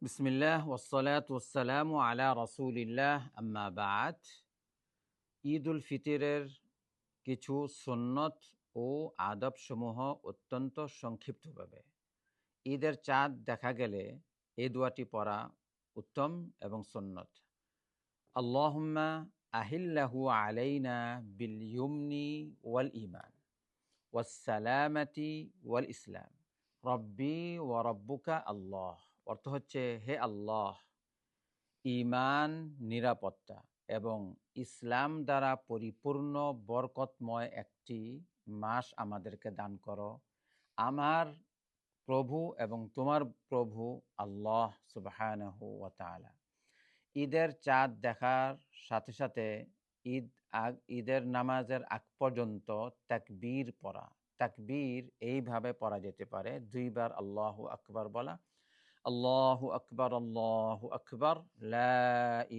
বিসমিল্লাহ ওয়াসসালাতু ওয়াসসালামু আলা রাসূলিল্লাহ আম্মা বা'দ। ঈদ উল ফিতরের কিছু সুন্নত ও আদবসমূহ অত্যন্ত সংক্ষিপ্তভাবে। ঈদের চাঁদ দেখা গেলে এই দোয়াটি পড়া উত্তম এবং সুন্নত। আল্লাহুম্মা আহিল্লাহু আলাইনা বিল ইয়ুমনি ওয়াল ঈমান ওয়াস সালামাতি ওয়াল ইসলাম রব্বি ওয়া রব্বুকা আল্লাহ। অর্থ হচ্ছে, হে আল্লাহ, ঈমান, নিরাপত্তা এবং ইসলাম দ্বারা পরিপূর্ণ বরকতময় একটি মাস আমাদেরকে দান করো। আমার প্রভু এবং তোমার প্রভু আল্লাহ সুবহানাহু ওয়া তাআলা। ঈদের চাঁদ দেখার সাথে সাথে ঈদের নামাজের আগ পর্যন্ত তাকবীর পড়া। তাকবীর এইভাবে পড়া যেতে পারে: দুইবার আল্লাহু আকবার বলা, আল্লাহু আকবার, আল্লাহু আকবার, লা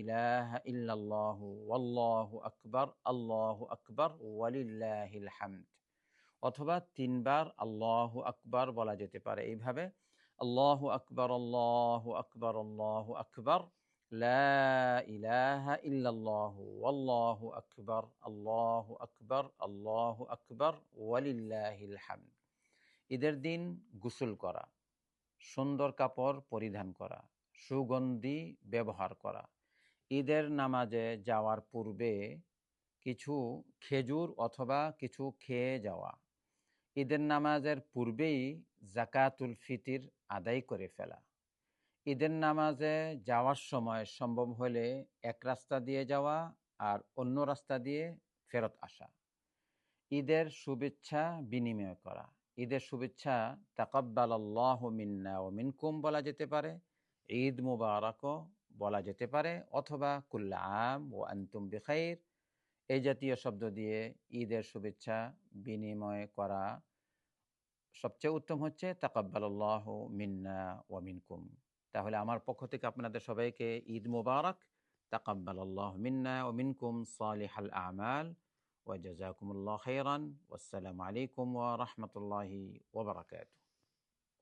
ইলাহা ইল্লাল্লাহু, ওয়াল্লাহু আকবার, আল্লাহু আকবার, ওয়ালিল্লাহিল হামদ। অথবা তিনবার আল্লাহু আকবার বলা যেতে পারে এইভাবে: আল্লাহু আকবার, আল্লাহু আকবার, আল্লাহু আকবার, লা ইলাহা ইল্লাল্লাহু, ওয়াল্লাহু আকবার, আল্লাহু আকবার, আল্লাহু আকবার, ওয়ালিল্লাহিল হামদ। ঈদের দিন গোসল করা, সুন্দর কাপড় পরিধান করা, সুগন্ধি ব্যবহার করা, ঈদের নামাজে যাওয়ার পূর্বে কিছু খেজুর অথবা কিছু খেয়ে যাওয়া, ঈদের নামাজের পূর্বেই জাকাতুল ফিতির আদায় করে ফেলা, ঈদের নামাজে যাওয়ার সময় সম্ভব হলে এক রাস্তা দিয়ে যাওয়া আর অন্য রাস্তা দিয়ে ফেরত আসা, ঈদের শুভেচ্ছা বিনিময় করা। ঈদের শুভেচ্ছা তাকাব্বালাল্লাহু মিন্না ওয়া মিনকুম বলা যেতে পারে, ঈদ মুবারাকও বলা যেতে পারে, অথবা কুল্লা আম ওয়া আনতুম বিখাইর এই জাতীয় শব্দ দিয়ে ঈদের শুভেচ্ছা বিনিময় করা সবচেয়ে উত্তম হচ্ছে তাকাব্বালাল্লাহু মিন্না ওয়া মিনকুম। তাহলে আমার পক্ষ থেকে আপনাদের সবাইকে ঈদ মুবারক। তাকাব্বালাল্লাহু মিন্না ওয়া মিনকুম সালিহাল আমাল ওয়া জাযাকুমুল্লাহু খাইরান। ওয়াসসালামু আলাইকুম ওয়া রাহমাতুল্লাহি ওয়া বারাকাতুহু।